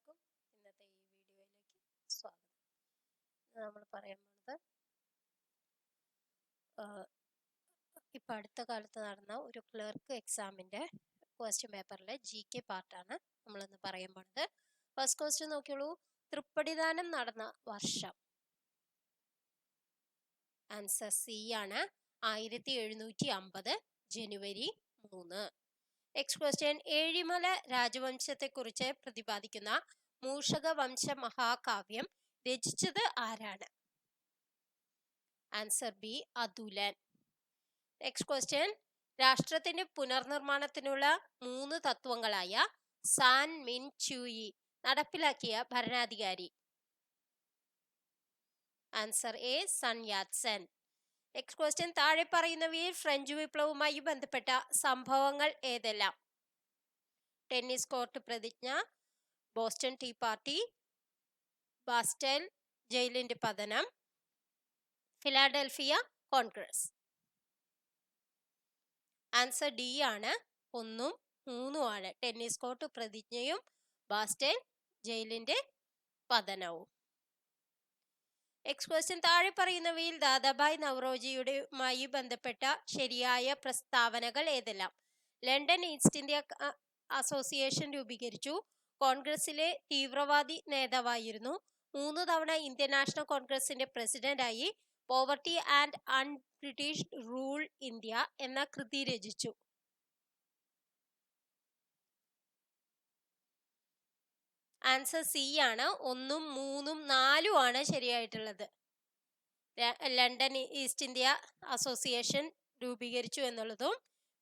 എല്ലാവർക്കും ഇന്നത്തെ ഈ വീഡിയോയിലേക്ക് സ്വാഗതം. നമ്മൾ പറയാൻ പോകുന്നത് ഇപ്പം അടുത്ത കാലത്ത് നടന്ന ഒരു ക്ലർക്ക് എക്സാമിൻ്റെ ക്വസ്റ്റ്യൻ പേപ്പറിലെ GK പാർട്ടാണ് നമ്മളിന്ന് പറയാൻ പോകുന്നത്. First question നോക്കിയോളൂ. തൃപ്പടിദാനം നടന്ന വർഷം. ആൻസർ സി ആണ്, 1750 ജനുവരി 3. നെക്സ്റ്റ് ക്വസ്റ്റ്യൻ, ഏഴിമല രാജവംശത്തെക്കുറിച്ച് പ്രതിപാദിക്കുന്ന മൂഷകവംശ മഹാകാവ്യം രചിച്ചത് ആരാണ്? Answer B, Athulan. Next question, രാഷ്ട്രത്തിന്റെ പുനർനിർമ്മാണത്തിനുള്ള 3 തത്വങ്ങളായ സാൻ മിൻ ച്യൂയി നടപ്പിലാക്കിയ ഭരണാധികാരി? Answer A, Sun Yat Sen. Next question, താഴെ പറയുന്നവയിൽ ഫ്രഞ്ച് വിപ്ലവവുമായി ബന്ധപ്പെട്ട സംഭവങ്ങൾ ഏതെല്ലാം? ടെന്നീസ് കോർട്ട് പ്രതിജ്ഞ, ബോസ്റ്റൺ ടീ പാർട്ടി, ബാസ്റ്റൈൽ ജയിലിന്റെ പതനം, ഫിലാഡൽഫിയ കോൺഗ്രസ്. ആൻസർ ഡി ആണ്, 1ഉം 3ഉം ആണ്. ടെന്നീസ് കോർട്ട് പ്രതിജ്ഞയും ബാസ്റ്റൈൽ ജയിലിന്റെ പതനവും. നെക്സ്റ്റ് ക്വസ്റ്റ്യൻ, താഴെ പറയുന്നവയിൽ ദാദാഭായ് നവറോജിയുമായി ബന്ധപ്പെട്ട ശരിയായ പ്രസ്താവനകൾ ഏതെല്ലാം? ലണ്ടൻ ഈസ്റ്റ് ഇന്ത്യ അസോസിയേഷൻ രൂപീകരിച്ചു. കോൺഗ്രസിലെ തീവ്രവാദി നേതാവായിരുന്നു. 3 തവണ ഇന്ത്യൻ നാഷണൽ കോൺഗ്രസിന്റെ പ്രസിഡന്റായി. Poverty and un-British rule India എന്ന കൃതി രചിച്ചു. ആൻസർ സി ആണ്, 1ഉം 3ഉം 4ഉം ആണ് ശരിയായിട്ടുള്ളത്. ലണ്ടൻ ഈസ്റ്റ് ഇന്ത്യ അസോസിയേഷൻ രൂപീകരിച്ചു എന്നുള്ളതും,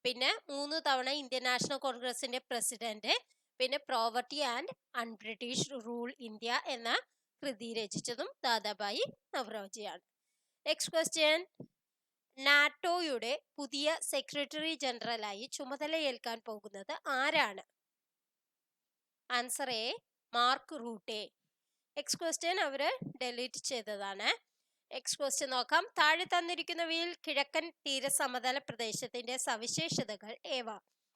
പിന്നെ 3 തവണ ഇന്ത്യൻ നാഷണൽ കോൺഗ്രസിന്റെ പ്രസിഡന്റ്, പിന്നെ poverty and un-British rule India എന്ന കൃതി രചിച്ചതും ദാദാഭായി നവറോജിയാണ്. നെക്സ്റ്റ് ക്വസ്റ്റ്യൻ, നാറ്റോയുടെ പുതിയ സെക്രട്ടറി ജനറലായി ചുമതലയേൽക്കാൻ പോകുന്നത് ആരാണ്? Answer A, mark Rutte. Next question അവര് ഡെലീറ്റ് ചെയ്തതാണ്. നെക്സ്റ്റ് ക്വസ്റ്റ്യൻ നോക്കാം. താഴെ തന്നിരിക്കുന്നവയിൽ കിഴക്കൻ തീരസമതല പ്രദേശത്തിന്റെ സവിശേഷതകൾ ഏവ?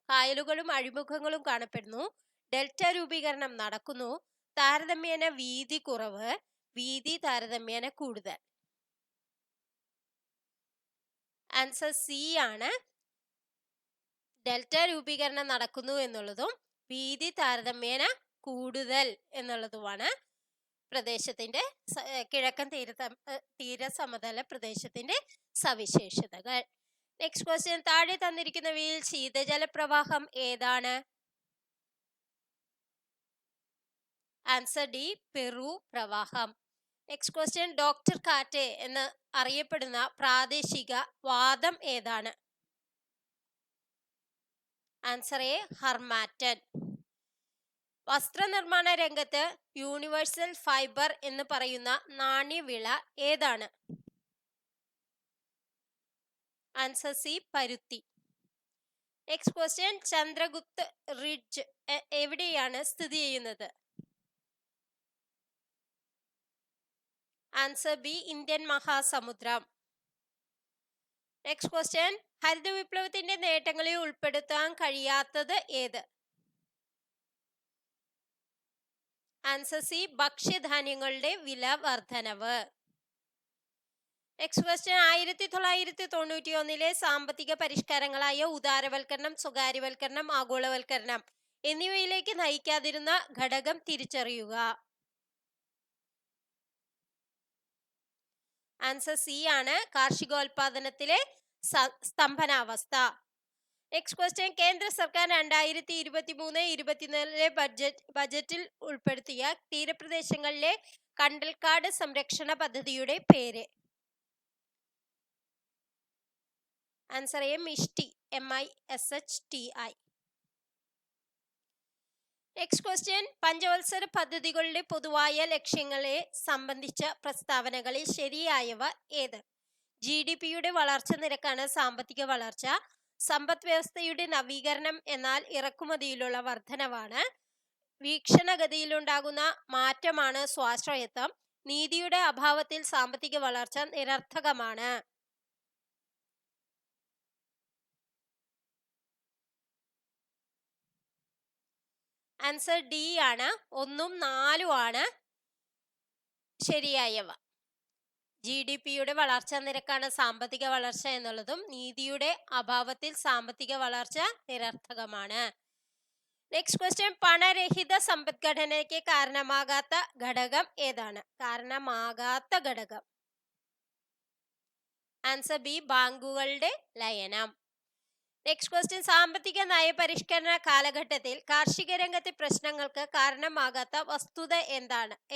കായലുകളും അഴിമുഖങ്ങളും കാണപ്പെടുന്നു. ഡെൽറ്റ രൂപീകരണം നടക്കുന്നു. താരതമ്യേന വീതി കുറവ്, വീതി താരതമ്യേന കൂടുതൽ. ആൻസർ സി ആണ്, ഡെൽറ്റ രൂപീകരണം നടക്കുന്നു എന്നുള്ളതും വീതി താരതമ്യേന കൂടുതൽ എന്നുള്ളതുമാണ് പ്രദേശത്തിന്റെ കിഴക്കൻ തീരസമതല പ്രദേശത്തിന്റെ സവിശേഷതകൾ. നെക്സ്റ്റ് ക്വസ്റ്റ്യൻ, താഴെ തന്നിരിക്കുന്നവയിൽ ശീതജല പ്രവാഹം ഏതാണ്? ആൻസർ ഡി, പെറു പ്രവാഹം. നെക്സ്റ്റ് ക്വസ്റ്റ്യൻ, ഡോക്ടർ കാറ്റ് എന്ന് അറിയപ്പെടുന്ന പ്രാദേശിക വാദം ഏതാണ്? Answer A, harmattan. വസ്ത്രനിർമ്മാണ രംഗത്ത് യൂണിവേഴ്സൽ ഫൈബർ എന്ന് പറയുന്ന നാണ്യവിള ഏതാണ്? ആൻസർ സി, പരുത്തി. നെക്സ്റ്റ് ക്വസ്റ്റ്യൻ, ചന്ദ്രഗുപ്ത് റിഡ്ജ് എവിടെയാണ് സ്ഥിതി ചെയ്യുന്നത്? ആൻസർ ബി, ഇന്ത്യൻ മഹാസമുദ്രം. നെക്സ്റ്റ് ക്വസ്റ്റ്യൻ, ഹരിത വിപ്ലവത്തിന്റെ നേട്ടങ്ങളിൽ ഉൾപ്പെടുത്താൻ കഴിയാത്തത് ഏത്? ആൻസർ സി, ഭക്ഷ്യധാന്യങ്ങളുടെ വില വർധനവ്. നെക്സ്റ്റ് ക്വസ്റ്റ്യൻ, 1991 സാമ്പത്തിക പരിഷ്കാരങ്ങളായ ഉദാരവൽക്കരണം, സ്വകാര്യവൽക്കരണം, ആഗോളവൽക്കരണം എന്നിവയിലേക്ക് നയിക്കാതിരുന്ന ഘടകം തിരിച്ചറിയുക. ആൻസർ സി ആണ്, കാർഷികോൽപാദനത്തിലെ സ്തംഭനാവസ്ഥ. നെക്സ്റ്റ് ക്വസ്റ്റ്യൻ, കേന്ദ്ര സർക്കാർ 2023-24 ബജറ്റിൽ ഉൾപ്പെടുത്തിയ തീരപ്രദേശങ്ങളിലെ കണ്ടൽക്കാട് സംരക്ഷണ പദ്ധതിയുടെ പേര്? Answer A, Mishti, MISHTI. Next question, പഞ്ചവത്സര പദ്ധതികളുടെ പൊതുവായ ലക്ഷ്യങ്ങളെ സംബന്ധിച്ച പ്രസ്താവനകളിൽ ശരിയായവ ഏത്? GDPയുടെ വളർച്ച നിരക്കാണ് സാമ്പത്തിക വളർച്ച. സമ്പദ് വ്യവസ്ഥയുടെ നവീകരണം എന്നാൽ ഇറക്കുമതിയിലുള്ള വർധനവാണ്. വീക്ഷണഗതിയിലുണ്ടാകുന്ന മാറ്റമാണ് സ്വാശ്രയത്വം. നീതിയുടെ അഭാവത്തിൽ സാമ്പത്തിക വളർച്ച നിരർത്ഥകമാണ്. ആൻസർ ഡി ആണ്. 1ഉം 4ഉം ആണ് ശരിയായവ. GDP-യുടെ വളർച്ചാ നിരക്കാണ് സാമ്പത്തിക വളർച്ച എന്നുള്ളതും നീതിയുടെ അഭാവത്തിൽ സാമ്പത്തിക വളർച്ച നിരർത്ഥകമാണ്. നെക്സ്റ്റ് ക്വസ്റ്റ്യൻ, പണരഹിത സമ്പദ്ഘടനയ്ക്ക് കാരണമാകാത്ത ഘടകം ഏതാണ്? കാരണമാകാത്ത ഘടകം. ആൻസർ ബി, ബാങ്കുകളുടെ ലയനം. നെക്സ്റ്റ് ക്വസ്റ്റ്യൻ, സാമ്പത്തിക നയപരിഷ്കരണ കാലഘട്ടത്തിൽ കാർഷിക രംഗത്തെ പ്രശ്നങ്ങൾക്ക് കാരണമാകാത്ത വസ്തുത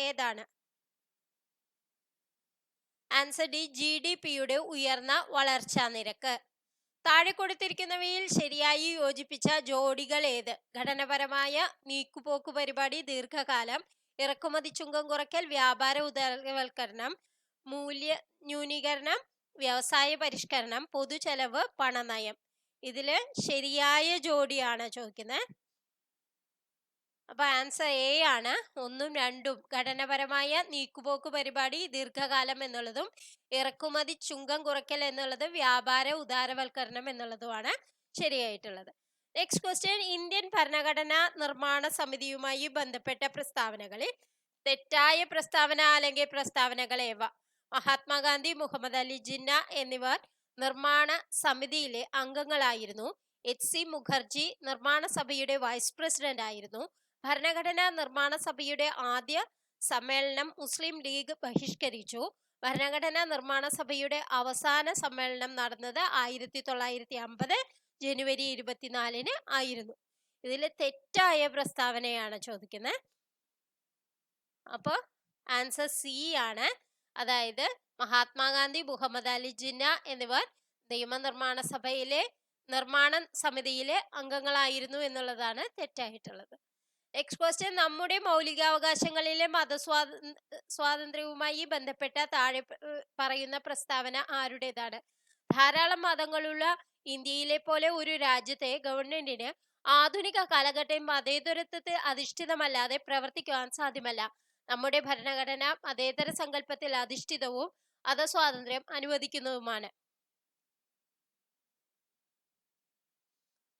ഏതാണ്? ആൻസർ ഡി, GDP-യുടെ ഉയർന്ന വളർച്ചാ നിരക്ക്. താഴെ കൊടുത്തിരിക്കുന്നവയിൽ ശരിയായി യോജിപ്പിച്ച ജോഡികൾ ഏത്? ഘടനാപരമായ നീക്കുപോക്ക് പരിപാടി, ദീർഘകാലം, ഇറക്കുമതി ചുങ്കം കുറയ്ക്കൽ, വ്യാപാര ഉദാരവൽക്കരണം, മൂല്യ ന്യൂനീകരണം, വ്യവസായ പരിഷ്കരണം, പൊതുചെലവ്, പണനയം. ഇതില് ശരിയായ ജോഡിയാണ് ചോദിക്കുന്നത്. അപ്പൊ ആൻസർ എ ആണ്. 1ഉം 2ഉം ഘടനാപരമായ നീക്കുപോക്ക് പരിപാടി, ദീർഘകാലം എന്നുള്ളതും ഇറക്കുമതി ചുങ്കം കുറയ്ക്കൽ എന്നുള്ളത് വ്യാപാര ഉദാരവൽക്കരണം എന്നുള്ളതുമാണ് ശരിയായിട്ടുള്ളത്. നെക്സ്റ്റ് ക്വസ്റ്റ്യൻ, ഇന്ത്യൻ ഭരണഘടനാ നിർമ്മാണ സമിതിയുമായി ബന്ധപ്പെട്ട പ്രസ്താവനകളിൽ തെറ്റായ പ്രസ്താവന അല്ലെങ്കിൽ പ്രസ്താവനകൾ ഏവ? മഹാത്മാഗാന്ധി, മുഹമ്മദ് അലി ജിന്ന എന്നിവർ നിർമ്മാണ സമിതിയിലെ അംഗങ്ങളായിരുന്നു. HC മുഖർജി നിർമ്മാണ സഭയുടെ വൈസ് പ്രസിഡന്റ് ആയിരുന്നു. ഭരണഘടനാ നിർമ്മാണ സഭയുടെ ആദ്യ സമ്മേളനം മുസ്ലിം ലീഗ് ബഹിഷ്കരിച്ചു. ഭരണഘടനാ നിർമ്മാണ സഭയുടെ അവസാന സമ്മേളനം നടന്നത് 1950 ജനുവരി 24 ആയിരുന്നു. ഇതിൽ തെറ്റായ പ്രസ്താവനയാണ് ചോദിക്കുന്നത്. അപ്പൊ ആൻസർ സി ആണ്. അതായത് മഹാത്മാഗാന്ധി, മുഹമ്മദ് അലി ജിന്ന എന്നിവർ നിയമനിർമ്മാണ സഭയിലെ നിർമ്മാണ സമിതിയിലെ അംഗങ്ങളായിരുന്നു എന്നുള്ളതാണ് തെറ്റായിട്ടുള്ളത്. നെക്സ്റ്റ് ക്വസ്റ്റ്യൻ, നമ്മുടെ മൗലികാവകാശങ്ങളിലെ സ്വാതന്ത്ര്യവുമായി ബന്ധപ്പെട്ട താഴെ പറയുന്ന പ്രസ്താവന ആരുടേതാണ്? ധാരാളം മതങ്ങളുള്ള ഇന്ത്യയിലെ പോലെ ഒരു രാജ്യത്തെ ഗവൺമെന്റിന് ആധുനിക കാലഘട്ടം മതേതരത്വത്തിൽ അധിഷ്ഠിതമല്ലാതെ പ്രവർത്തിക്കുവാൻ സാധ്യമല്ല. നമ്മുടെ ഭരണഘടന മതേതര സങ്കല്പത്തിൽ അധിഷ്ഠിതവും മതസ്വാതന്ത്ര്യം അനുവദിക്കുന്നതുമാണ്.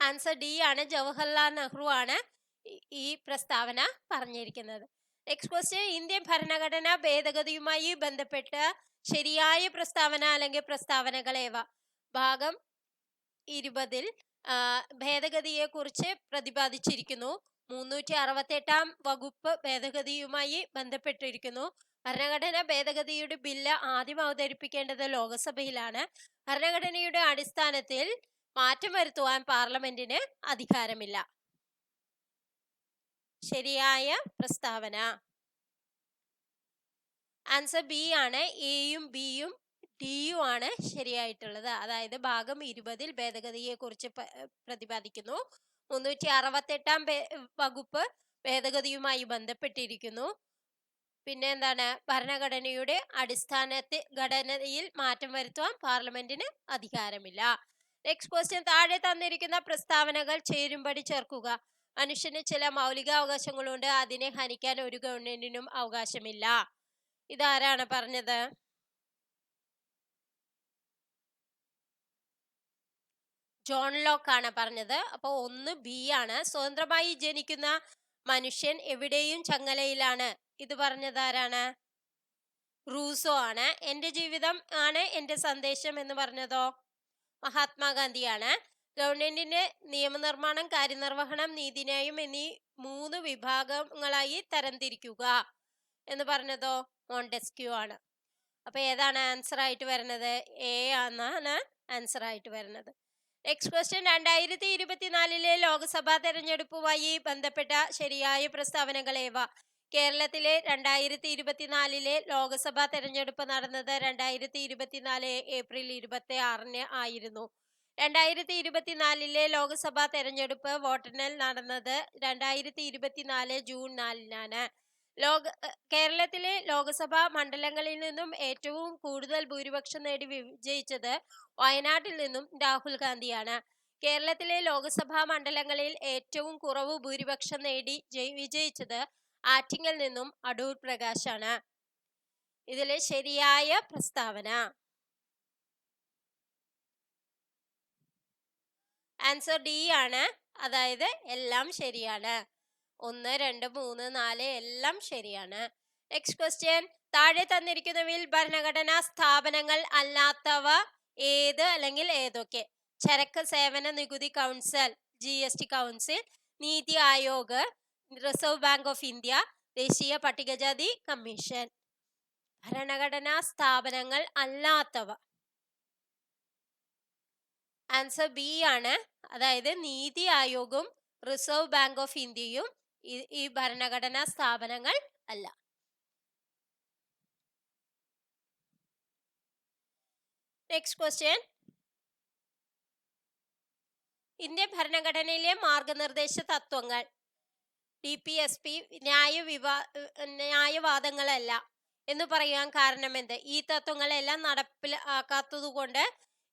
ആൻസർ ഡി ആണ്. ജവഹർലാൽ നെഹ്റു ആണ് ഈ പ്രസ്താവന പറഞ്ഞിരിക്കുന്നത്. നെക്സ്റ്റ് ക്വസ്റ്റ്യൻ, ഇന്ത്യൻ ഭരണഘടനാ ഭേദഗതിയുമായി ബന്ധപ്പെട്ട ശരിയായ പ്രസ്താവന അല്ലെങ്കിൽ പ്രസ്താവനകൾ ഏവ? ഭാഗം 20-ൽ ഭേദഗതിയെ കുറിച്ച് പ്രതിപാദിച്ചിരിക്കുന്നു. 368-ാം വകുപ്പ് ഭേദഗതിയുമായി ബന്ധപ്പെട്ടിരിക്കുന്നു. ഭരണഘടനാ ഭേദഗതിയുടെ ബില്ല് ആദ്യം അവതരിപ്പിക്കേണ്ടത് ലോകസഭയിലാണ്. ഭരണഘടനയുടെ അടിസ്ഥാനത്തിൽ മാറ്റം വരുത്തുവാൻ പാർലമെന്റിന് അധികാരമില്ല. ശരിയായ പ്രസ്താവന ആൻസർ ബി ആണ്. എയും ബിയും ഡിയും ആണ് ശരിയായിട്ടുള്ളത്. അതായത് ഭാഗം 20-ൽ ഭേദഗതിയെ കുറിച്ച് പ്രതിപാദിക്കുന്നു. 368-ാം വകുപ്പ് ഭേദഗതിയുമായി ബന്ധപ്പെട്ടിരിക്കുന്നു. പിന്നെ എന്താണ്? ഭരണഘടനയുടെ അടിസ്ഥാനത്തിൽ ഘടനയിൽ മാറ്റം വരുത്തുവാൻ പാർലമെന്റിന് അധികാരമില്ല. നെക്സ്റ്റ് ക്വസ്റ്റ്യൻ, താഴെ തന്നിരിക്കുന്ന പ്രസ്താവനകൾ ചേരുംപടി ചേർക്കുക. മനുഷ്യന് ചില മൗലികാവകാശങ്ങളുണ്ട്, അതിനെ ഹനിക്കാൻ ഒരു ഗവൺമെന്റിനും അവകാശമില്ല. ഇതാരാണ് പറഞ്ഞത്? ജോൺ ലോക്ക് ആണ് പറഞ്ഞത്. അപ്പൊ 1 ബി ആണ്. സ്വതന്ത്രമായി ജനിക്കുന്ന മനുഷ്യൻ എവിടെയും ചങ്ങലയിലാണ്. ഇത് പറഞ്ഞത് ആരാണ്? റൂസോ ആണ്. എന്റെ ജീവിതം ആണ് എന്റെ സന്ദേശം എന്ന് പറഞ്ഞതോ മഹാത്മാഗാന്ധിയാണ്. ഗവൺമെന്റിന്റെ നിയമനിർമ്മാണം, കാര്യനിർവഹണം, നീതിന്യായം എന്നീ 3 വിഭാഗങ്ങളായി തരംതിരിക്കുക എന്ന് പറഞ്ഞതോ മോണ്ടെസ്ക്യൂ ആണ്. അപ്പൊ ഏതാണ് ആൻസർ ആയിട്ട് വരുന്നത്? എ ആണ് ആൻസർ ആയിട്ട് വരുന്നത്. നെക്സ്റ്റ് ക്വസ്റ്റ്യൻ, 2024-ലെ ലോക്സഭാ തെരഞ്ഞെടുപ്പുമായി ബന്ധപ്പെട്ട ശരിയായ പ്രസ്താവനകൾ ഏവ? കേരളത്തിലെ 2024-ലെ ലോക്സഭാ തെരഞ്ഞെടുപ്പ് നടന്നത് 2024 ഏപ്രിൽ 26 ആയിരുന്നു. 2024-ലെ ലോക്സഭാ തെരഞ്ഞെടുപ്പ് വോട്ടെണ്ണൽ നടന്നത് 2024 ജൂൺ 4-നാണ്. കേരളത്തിലെ ലോക്സഭാ മണ്ഡലങ്ങളിൽ നിന്നും ഏറ്റവും കൂടുതൽ ഭൂരിപക്ഷം നേടി വിജയിച്ചത് വയനാട്ടിൽ നിന്നും രാഹുൽ ഗാന്ധിയാണ്. കേരളത്തിലെ ലോക്സഭാ മണ്ഡലങ്ങളിൽ ഏറ്റവും കുറവ് ഭൂരിപക്ഷം നേടി വിജയിച്ചത് ആറ്റിങ്ങൽ നിന്നും അടൂർ പ്രകാശാണ്. ഇതിലെ ശരിയായ പ്രസ്താവന ആൻസർ ഡി ആണ്. അതായത് എല്ലാം ശരിയാണ്. 1, 2, 3, 4 എല്ലാം ശരിയാണ്. നെക്സ്റ്റ് ക്വസ്റ്റ്യൻ, താഴെ തന്നിരിക്കുന്നവയിൽ ഭരണഘടനാ സ്ഥാപനങ്ങൾ അല്ലാത്തവ ഏത് അല്ലെങ്കിൽ ഏതൊക്കെ? ചരക്ക് സേവന നികുതി council, GST council, NITI Aayog, reserve bank of India, ദേശീയ പട്ടികജാതി കമ്മീഷൻ. ഭരണഘടനാ സ്ഥാപനങ്ങൾ അല്ലാത്തവ, ആൻസർ ബി ആണ്. അതായത് നീതി ആയോഗും റിസർവ് ബാങ്ക് ഓഫ് ഇന്ത്യയും ഈ ഭരണഘടനാ സ്ഥാപനങ്ങൾ അല്ല. നെക്സ്റ്റ് ക്വസ്റ്റ്യൻ, ഇന്ത്യൻ ഭരണഘടനയിലെ മാർഗനിർദ്ദേശ തത്വങ്ങൾ DPSP ന്യായവാദങ്ങളല്ല എന്ന് പറയാൻ കാരണം എന്ത്? ഈ തത്വങ്ങളെല്ലാം നടപ്പിലാക്കാത്തതുകൊണ്ട്,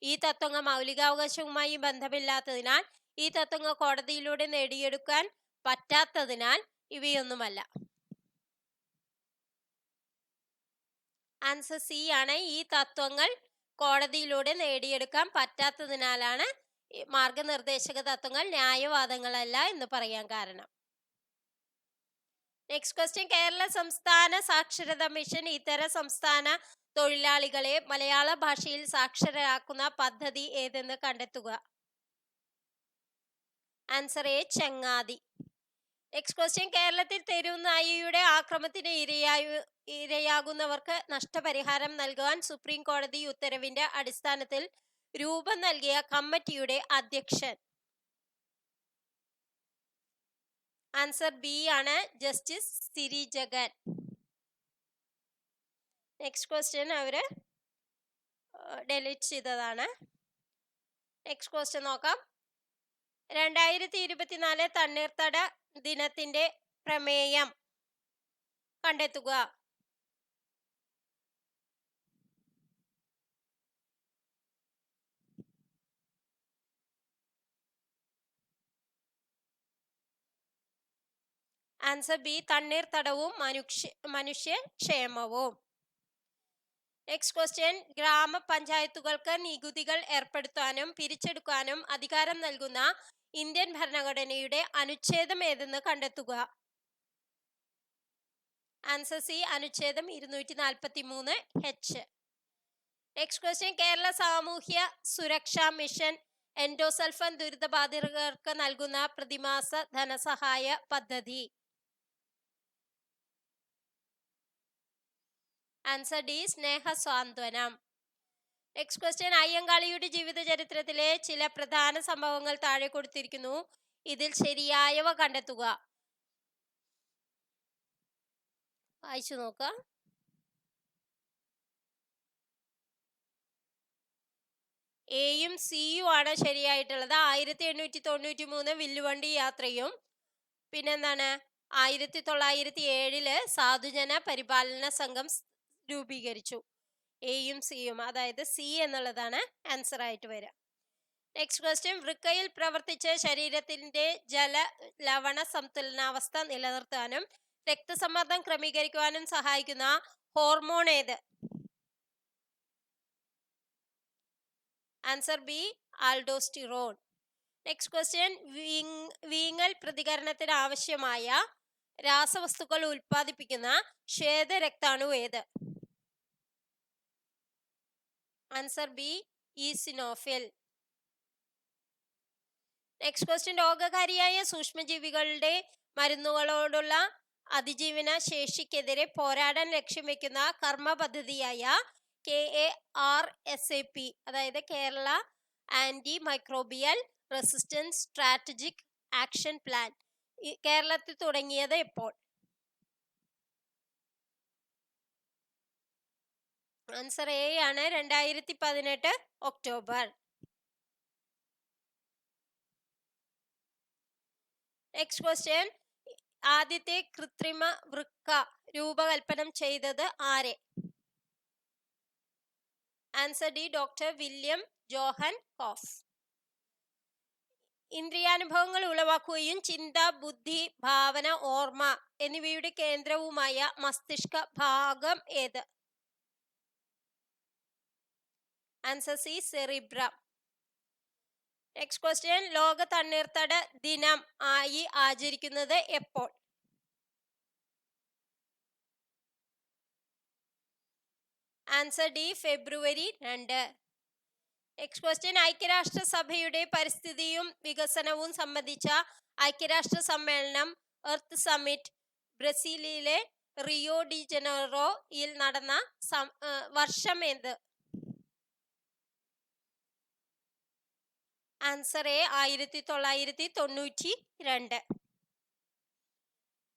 ഈ തത്വങ്ങൾ മൗലികാവകാശവുമായി ബന്ധമില്ലാത്തതിനാൽ, ഈ തത്വങ്ങൾ കോടതിയിലൂടെ നേടിയെടുക്കാൻ പറ്റാത്തതിനാൽ ഇവയൊന്നുമല്ല. ആൻസർ സി ആണ്. ഈ തത്വങ്ങൾ കോടതിയിലൂടെ നേടിയെടുക്കാൻ പറ്റാത്തതിനാലാണ് മാർഗനിർദ്ദേശക തത്വങ്ങൾ ന്യായവാദങ്ങളല്ല എന്ന് പറയാൻ കാരണം. നെക്സ്റ്റ് ക്വസ്റ്റ്യൻ, കേരള സംസ്ഥാന സാക്ഷരതാ മിഷൻ ഇതര സംസ്ഥാന തൊഴിലാളികളെ മലയാള ഭാഷയിൽ സാക്ഷരരാക്കുന്ന പദ്ധതി ഏതെന്ന് കണ്ടെത്തുക. ആൻസർ എ, ചങ്ങാതി. നെക്സ്റ്റ് ക്വസ്റ്റ്യൻ, കേരളത്തിൽ തെരുവുനായയുടെ ആക്രമണത്തിന് ഇരയാകുന്നവർക്ക് നഷ്ടപരിഹാരം നൽകുവാൻ സുപ്രീം കോടതി ഉത്തരവിന്റെ അടിസ്ഥാനത്തിൽ രൂപം നൽകിയ കമ്മിറ്റിയുടെ അധ്യക്ഷൻ. ആൻസർ ബി ആണ്, justice Siri Jagan. Next question അവര് ഡെലീറ്റ് ചെയ്തതാണ്. നെക്സ്റ്റ് ക്വസ്റ്റ്യൻ നോക്കാം. 2024 തണ്ണീർത്തട ദിനത്തിന്റെ പ്രമേയം കണ്ടെത്തുക. ആൻസർ ബി, തണ്ണീർത്തടവും മനുഷ്യക്ഷേമവും. നെക്സ്റ്റ് ക്വസ്റ്റ്യൻ, ഗ്രാമപഞ്ചായത്തുകൾക്ക് നികുതികൾ ഏർപ്പെടുത്താനും പിരിച്ചെടുക്കാനും അധികാരം നൽകുന്ന ഇന്ത്യൻ ഭരണഘടനയുടെ അനുച്ഛേദം ഏതെന്ന് കണ്ടെത്തുക. ആൻസർ സി, അനുച്ഛേദം 243H. നെക്സ്റ്റ് ക്വസ്റ്റ്യൻ, കേരള സാമൂഹ്യ സുരക്ഷാ മിഷൻ എൻഡോസൾഫാൻ ദുരിതബാധിതർക്ക് നൽകുന്ന പ്രതിമാസ ധനസഹായ പദ്ധതി. Answer D, Snehasanthwanam. Next question, അയ്യങ്കാളിയുടെ ജീവിത ചരിത്രത്തിലെ ചില പ്രധാന സംഭവങ്ങൾ താഴെ കൊടുത്തിരിക്കുന്നു. ഇതിൽ ശരിയായവ കണ്ടെത്തുക. വായിച്ചു നോക്കുക. എയും സിയും ആണ് ശരിയായിട്ടുള്ളത്. 1893 വില്ലുവണ്ടി യാത്രയും പിന്നെന്താണ് 1907 സാധുജന പരിപാലന സംഘം രൂപീകരിച്ചു. എയും സിയും, അതായത് സി എന്നുള്ളതാണ് ആൻസർ ആയിട്ട് വരിക. നെക്സ്റ്റ് ക്വസ്റ്റ്യൻ, വൃക്കയിൽ പ്രവർത്തിച്ച് ശരീരത്തിന്റെ ലവണ സന്തുലനാവസ്ഥ നിലനിർത്താനും രക്തസമ്മർദ്ദം ക്രമീകരിക്കുവാനും സഹായിക്കുന്ന ഹോർമോൺ ഏത്? Answer B, aldosterone. Next question, വീങ്ങൽ പ്രതികരണത്തിന് ആവശ്യമായ രാസവസ്തുക്കൾ ഉൽപ്പാദിപ്പിക്കുന്ന ശ്വേതരക്താണു ഏത്? Answer B, eosinophil. Next question, രോഗകാരിയായ സൂക്ഷ്മജീവികളുടെ മരുന്നുകളോടുള്ള അതിജീവന ശേഷിക്കെതിരെ പോരാടാൻ ലക്ഷ്യം വെക്കുന്ന കർമ്മ പദ്ധതിയായ KARSAP, അതായത് Kerala anti microbial resistance strategic action plan, കേരളത്തിൽ തുടങ്ങിയത് എപ്പോൾ? ആൻസർ എ ആണ്, 2018 ഒക്ടോബർ. നെക്സ്റ്റ് ക്വസ്റ്റ്യൻ, ആദ്യത്തെ കൃത്രിമ വൃക്ക രൂപകൽപ്പന ചെയ്തത് ആരെ? Answer D, doctor William Johan Kolff. ഇന്ദ്രിയാനുഭവങ്ങൾ ഉളവാക്കുകയും ചിന്ത, ബുദ്ധി, ഭാവന, ഓർമ്മ എന്നിവയുടെ കേന്ദ്രവുമായ മസ്തിഷ്ക ഭാഗം ഏത്? Answer C, cerebrum. Next question, ലോക തണ്ണീർത്തട ദിനം ആയി ആചരിക്കുന്നത് എപ്പോൾ? ആൻസർ ഡി, ഫെബ്രുവരി 2. നെക്സ്റ്റ് ക്വസ്റ്റ്യൻ, ഐക്യരാഷ്ട്രസഭയുടെ പരിസ്ഥിതിയും വികസനവും സംബന്ധിച്ച ഐക്യരാഷ്ട്ര സമ്മേളനം എർത്ത് സമ്മിറ്റ് ബ്രസീലിലെ റിയോ ഡി ജനീറോയിൽ നടന്ന വർഷം ഏത്? Answer A, 1992.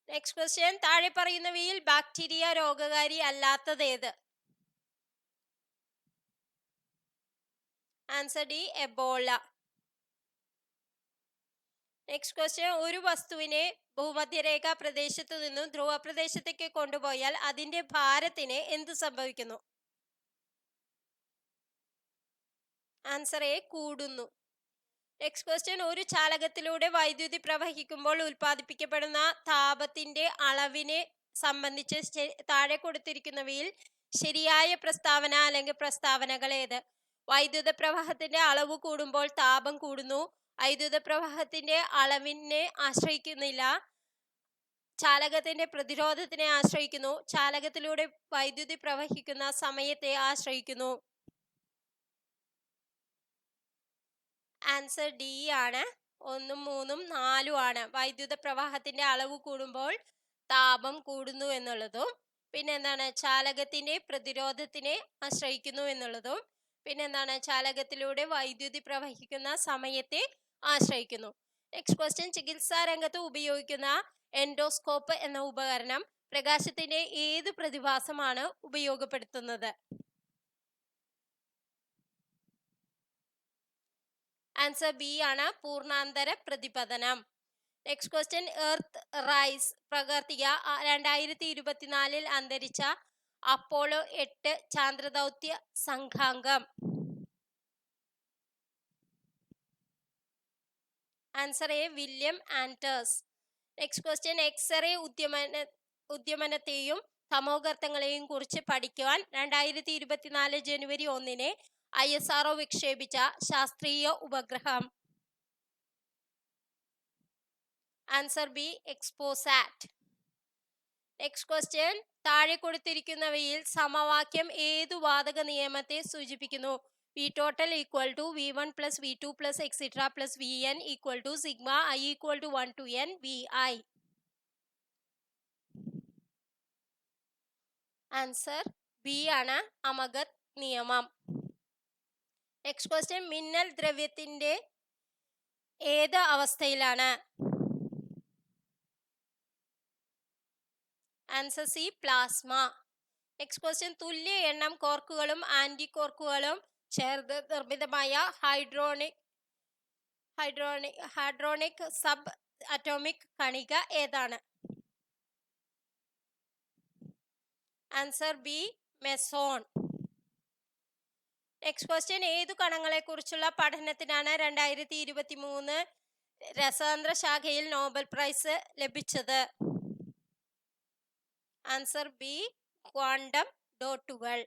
നെക്സ്റ്റ് ക്വസ്റ്റ്യൻ, താഴെ പറയുന്നവയിൽ ബാക്ടീരിയ രോഗകാരി അല്ലാത്തത് ഏത്? Answer D, Ebola. Next question, ഒരു വസ്തുവിനെ ഭൂമധ്യരേഖ പ്രദേശത്തു നിന്നും ധ്രുവ പ്രദേശത്തേക്ക് കൊണ്ടുപോയാൽ അതിന്റെ ഭാരത്തിന് എന്ത് സംഭവിക്കുന്നു? ആൻസർ എ, കൂടുന്നു. നെക്സ്റ്റ് ക്വസ്റ്റ്യൻ, ഒരു ചാലകത്തിലൂടെ വൈദ്യുതി പ്രവഹിക്കുമ്പോൾ ഉൽപ്പാദിപ്പിക്കപ്പെടുന്ന താപത്തിന്റെ അളവിനെ സംബന്ധിച്ച് താഴെ കൊടുത്തിരിക്കുന്നവയിൽ ശരിയായ പ്രസ്താവന അല്ലെങ്കിൽ പ്രസ്താവനകൾ ഏത്? വൈദ്യുത പ്രവാഹത്തിന്റെ അളവ് കൂടുമ്പോൾ താപം കൂടുന്നു. വൈദ്യുത പ്രവാഹത്തിന്റെ അളവിനെ ആശ്രയിക്കുന്നില്ല. ചാലകത്തിന്റെ പ്രതിരോധത്തിനെ ആശ്രയിക്കുന്നു. ചാലകത്തിലൂടെ വൈദ്യുതി പ്രവഹിക്കുന്ന സമയത്തെ ആശ്രയിക്കുന്നു. ആൻസർ ഡി ആണ്. 1, 3, 4 ആണ്. വൈദ്യുത പ്രവാഹത്തിന്റെ അളവ് കൂടുമ്പോൾ താപം കൂടുന്നു എന്നുള്ളതും, പിന്നെന്താണ്, ചാലകത്തിന്റെ പ്രതിരോധത്തിനെ ആശ്രയിക്കുന്നു എന്നുള്ളതും, പിന്നെന്താണ്, ചാലകത്തിലൂടെ വൈദ്യുതി പ്രവഹിക്കുന്ന സമയത്തെ ആശ്രയിക്കുന്നു. നെക്സ്റ്റ് ക്വസ്റ്റ്യൻ, ചികിത്സാ രംഗത്ത് ഉപയോഗിക്കുന്ന എൻഡോസ്കോപ്പ് എന്ന ഉപകരണം പ്രകാശത്തിന്റെ ഏത് പ്രതിഭാസമാണ് ഉപയോഗപ്പെടുത്തുന്നത്? ആൻസർ ബി ആണ്, പൂർണ്ണാന്തര പ്രതിപതനം. നെക്സ്റ്റ് ക്വസ്റ്റ്യൻ, എർത്ത് റൈസ് പകർത്തിയ 2024 അന്തരിച്ച അപ്പോളോ 8 ചാന്ദ്രദൗത്യ സംഘാംഗം? Answer A, William Anders. Next question, X ray ഉദ്യമനത്തെയും തമോഗർത്തങ്ങളെയും കുറിച്ച് പഠിക്കുവാൻ 2024 ജനുവരി 1 ISRO വിക്ഷേപിച്ച ശാസ്ത്രീയ ഉപഗ്രഹം? Answer B, XPoSat. Next question, താഴെ കൊടുത്തിരിക്കുന്നവയിൽ സമവാക്യം ഏതു വാതക നിയമത്തെ സൂചിപ്പിക്കുന്നു? V total equal to V1 plus V2 plus etc plus Vn equal to sigma I equal to 1 to n Vi. Answer B ആണ്, അമഗത് നിയമം. നെക്സ്റ്റ് ക്വസ്റ്റ്യൻ, മിന്നൽ ദ്രവ്യത്തിന്റെ ഏത് അവസ്ഥയിലാണ്? Answer C, plasma. Next question, തുല്യ എണ്ണം കോർക്കുകളും ആന്റി കോർക്കുകളും ചേർന്ന് നിർമ്മിതമായ ഹാഡ്രോണിക് സബ് അറ്റോമിക് കണിക ഏതാണ്? Answer B, meson. Next question, ഏതു കണങ്ങളെ കുറിച്ചുള്ള പഠനത്തിനാണ് 2023 രസായന ശാഖയിൽ നോബൽ പ്രൈസ് ലഭിച്ചത്? ആൻസർ ബി, ക്വാണ്ടം ഡോട്ടുകൾ.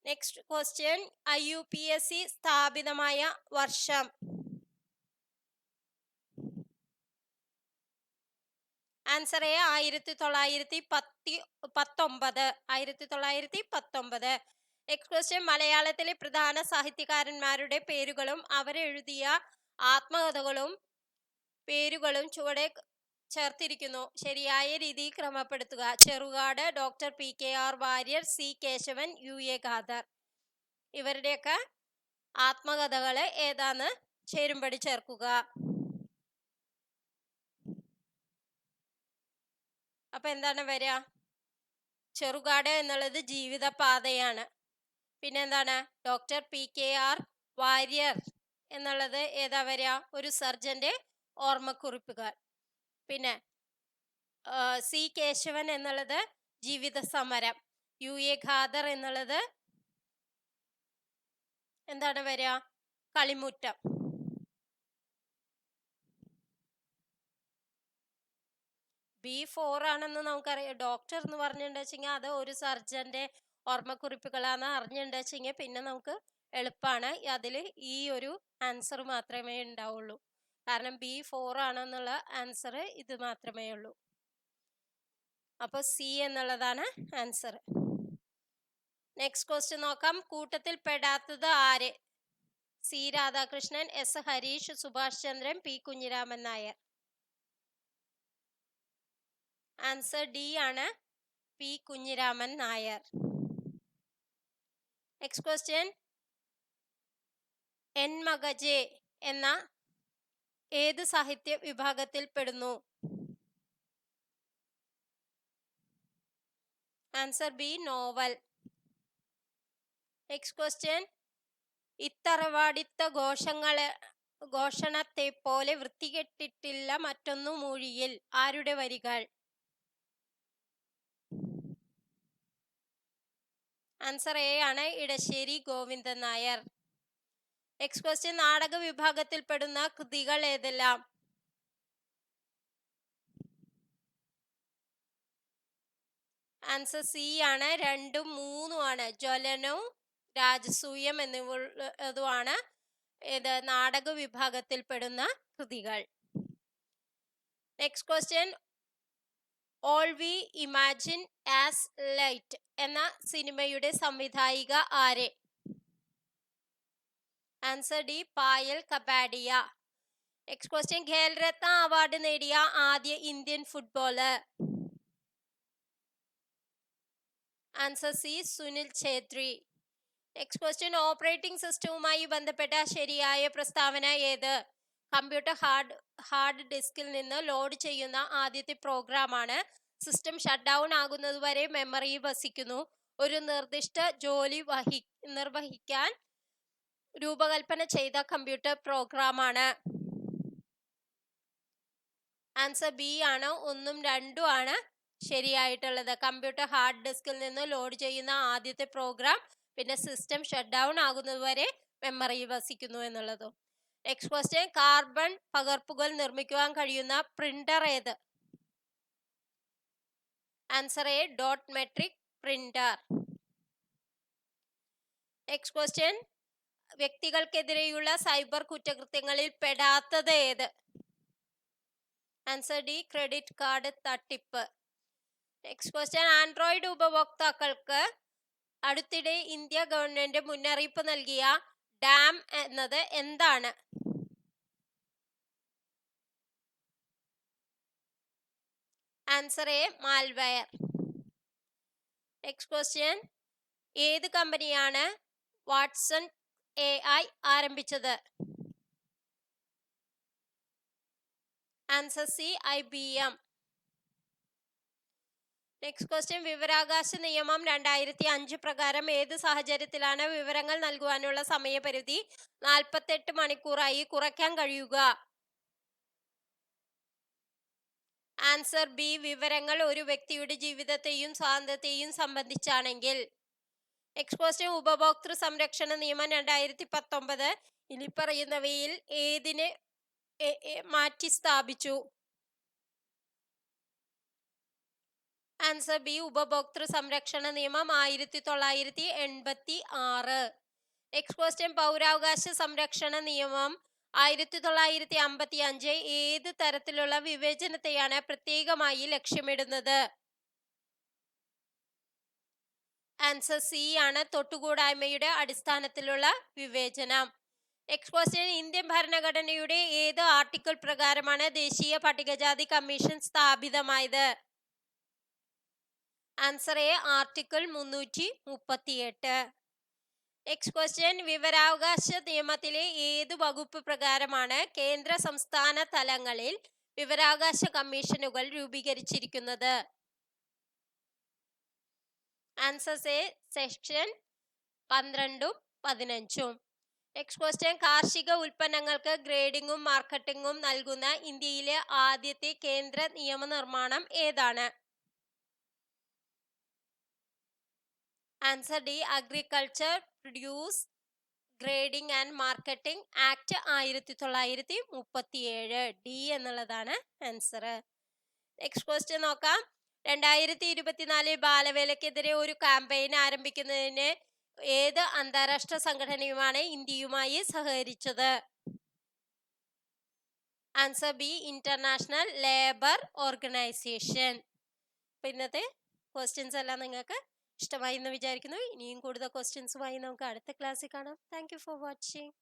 നെക്സ്റ്റ് ക്വസ്റ്റ്യൻ, IUPAC സ്ഥാപിതമായ വർഷം? Answer A, 1919. നെക്സ്റ്റ് ക്വസ്റ്റ്യൻ, മലയാളത്തിലെ പ്രധാന സാഹിത്യകാരന്മാരുടെ പേരുകളും അവരെഴുതിയ ആത്മകഥകളും പേരുകളും ചുവടെ ചേർത്തിരിക്കുന്നു. ശരിയായ രീതി ക്രമപ്പെടുത്തുക. Cherukad, doctor PKR Warrier, C Kesavan, UA Khader. ഇവരുടെയൊക്കെ ആത്മകഥകള് ഏതാന്ന് ചേരുംപടി ചേർക്കുക. അപ്പൊ എന്താണ് വരിക? ചെറുകാട് എന്നുള്ളത് ജീവിതപാതയാണ്. പിന്നെന്താണ്, ഡോക്ടർ PKR വാര്യർ എന്നുള്ളത് ഏതാ വരിക? ഒരു സർജന്റെ ഓർമ്മക്കുറിപ്പുകൾ. പിന്നെ C കേശവൻ എന്നുള്ളത് ജീവിത സമരം. UA ഖാദർ എന്നുള്ളത് എന്താണ് വരിക? കളിമുറ്റം. B4 ആണെന്ന് നമുക്കറിയാം. ഡോക്ടർ എന്ന് പറഞ്ഞിട്ടുണ്ടെങ്കിൽ അത് ഒരു സർജന്റെ ഓർമ്മക്കുറിപ്പുകളാണ് അറിഞ്ഞിട്ടുണ്ടെങ്കിൽ പിന്നെ നമുക്ക് എളുപ്പമാണ്. അതിൽ ഈ ഒരു ആൻസർ മാത്രമേ ഉണ്ടാവുള്ളൂ. കാരണം B4 ആണെന്നുള്ള ആൻസർ ഇത് മാത്രമേ ഉള്ളൂ. അപ്പോൾ സി എന്നുള്ളതാണ് ആൻസർ. നെക്സ്റ്റ് ക്വസ്റ്റ്യൻ നോക്കാം. കൂട്ടത്തിൽ പെടാത്തത് ആര്? C Radhakrishnan, S Harish, Subhash Chandran, P Kunhiraman Nair. Answer D ആണ്, P Kunhiraman Nair. Next question. Enmagaje എന്ന ഏത് സാഹിത്യ വിഭാഗത്തിൽ പെടുന്നു? Answer B novel. Next question. ഇത്തറവാടിത്ത ഘോഷണത്തെ പോലെ വൃത്തികെട്ടിട്ടില്ല മറ്റൊന്നു മൂഴിയിൽ. ആരുടെ വരികൾ? ആൻസർ എ ആണ്, ഇടശ്ശേരി ഗോവിന്ദൻ നായർ. Next question. നാടക വിഭാഗത്തിൽ പെടുന്ന കൃതികൾ ഏതെല്ലാം? ആൻസർ സി ആണ്, 2ഉം 3ഉം ആണ്. ജ്വലനവും രാജസൂയം എന്നിവയാണ് ഇത് നാടക വിഭാഗത്തിൽ പെടുന്ന കൃതികൾ. Next question. All we imagine as light എന്ന സിനിമയുടെ സംവിധായിക ആര്? Answer D, Payal Kapadia. Next question. Khel Ratna award നേടിയ ആദ്യ Indian footballer? Answer C, Sunil Chhetri. Next question. Operating സിസ്റ്റവുമായി ബന്ധപ്പെട്ട ശരിയായ പ്രസ്താവന ഏത്? കമ്പ്യൂട്ടർ ഹാർഡ് ഡിസ്കിൽ നിന്ന് ലോഡ് ചെയ്യുന്ന ആദ്യത്തെ പ്രോഗ്രാമാണ്. സിസ്റ്റം ഷട്ട് ഡൗൺ ആകുന്നതുവരെ മെമ്മറിയിൽ വസിക്കുന്നു. ഒരു നിർദ്ദിഷ്ട ജോലി നിർവഹിക്കാൻ രൂപകൽപ്പന ചെയ്ത കമ്പ്യൂട്ടർ പ്രോഗ്രാമാണ്. ആൻസർ ബി ആണ്, 1ഉം 2ഉം ആണ് ശരിയായിട്ടുള്ളത്. കമ്പ്യൂട്ടർ ഹാർഡ് ഡിസ്കിൽ നിന്ന് ലോഡ് ചെയ്യുന്ന ആദ്യത്തെ പ്രോഗ്രാം, പിന്നെ സിസ്റ്റം ഷട്ട് ഡൗൺ ആകുന്നതുവരെ മെമ്മറിയിൽ വസിക്കുന്നു എന്നുള്ളതും. Next question. കാർബൺ പകർപ്പുകൾ നിർമ്മിക്കുവാൻ കഴിയുന്ന പ്രിന്റർ ഏത്? Answer A, dot metric printer. Next question. വ്യക്തികൾക്കെതിരെയുള്ള സൈബർ കുറ്റകൃത്യങ്ങളിൽ പെടാത്തത് ഏത്? ആൻസർ ഡി, ക്രെഡിറ്റ് കാർഡ് തട്ടിപ്പ്. Next question. ആൻഡ്രോയിഡ് ഉപഭോക്താക്കൾക്ക് അടുത്തിടെ ഇന്ത്യ ഗവൺമെന്റ് മുന്നറിയിപ്പ് നൽകിയ ഡാം എന്നത് എന്താണ്? Answer A, malware. Next question. ഏത് കമ്പനിയാണ് വാട്സൺ AI ആരംഭിച്ചത്? Answer C, IBM. Next question. വിവരാവകാശ നിയമം 2005 പ്രകാരം ഏത് സാഹചര്യത്തിലാണ് വിവരങ്ങൾ നൽകുവാനുള്ള സമയപരിധി 48 മണിക്കൂറായി കുറയ്ക്കാൻ കഴിയുക? ആൻസർ ബി, വിവരങ്ങൾ ഒരു വ്യക്തിയുടെ ജീവിതത്തെയും സ്വാതന്ത്ര്യത്തെയും സംബന്ധിച്ചാണെങ്കിൽ. Next question. ഉപഭോക്തൃ സംരക്ഷണ നിയമം 2019 ഇനി പറയുന്നവയിൽ ഏതിനെ മാറ്റി സ്ഥാപിച്ചു? ആൻസർ ബി, ഉപഭോക്തൃ സംരക്ഷണ നിയമം 1986. Next question. പൗരാവകാശ സംരക്ഷണ നിയമം 1955 ഏത് തരത്തിലുള്ള വിവേചനത്തെയാണ് പ്രത്യേകമായി ലക്ഷ്യമിടുന്നത്? ആൻസർ സി ആണ്, തൊട്ടുകൂടായ്മയുടെ അടിസ്ഥാനത്തിലുള്ള വിവേചനം. Next question. ഇന്ത്യൻ ഭരണഘടനയുടെ ഏത് ആർട്ടിക്കിൾ പ്രകാരമാണ് ദേശീയ പട്ടികജാതി കമ്മീഷൻ സ്ഥാപിതമായത്? Answer A, article 338. Next question. വിവരാവകാശ നിയമത്തിലെ ഏത് വകുപ്പ് പ്രകാരമാണ് കേന്ദ്ര സംസ്ഥാന തലങ്ങളിൽ വിവരാവകാശ കമ്മീഷനുകൾ രൂപീകരിച്ചിരിക്കുന്നത്? ആൻസർ എ, സെക്ഷൻ 12ഉം 15ഉം. Next question. കാർഷിക ഉൽപ്പന്നങ്ങൾക്ക് ഗ്രേഡിംഗും മാർക്കറ്റിംഗും നൽകുന്ന ഇന്ത്യയിലെ ആദ്യത്തെ കേന്ദ്ര നിയമനിർമ്മാണം ഏതാണ്? Answer D, agriculture produce grading and marketing act 1937. D എന്നുള്ളതാണ് ആൻസർ. നെക്സ്റ്റ് ക്വസ്റ്റ്യൻ നോക്കാം. 2024 ബാലവേലക്കെതിരെ ഒരു ക്യാമ്പയിൻ ആരംഭിക്കുന്നതിന് ഏത് അന്താരാഷ്ട്ര സംഘടനയുമാണ് ഇന്ത്യയുമായി സഹകരിച്ചത്? Answer B, international labour organisation. അപ്പൊ ഇന്നത്തെ ക്വസ്റ്റ്യൻസ് എല്ലാം നിങ്ങൾക്ക് ഇഷ്ടമായി എന്ന് വിചാരിക്കുന്നു. ഇനിയും കൂടുതൽ ക്വസ്റ്റ്യൻസുമായി നമുക്ക് അടുത്ത ക്ലാസ്സിൽ കാണാം. Thank you for watching.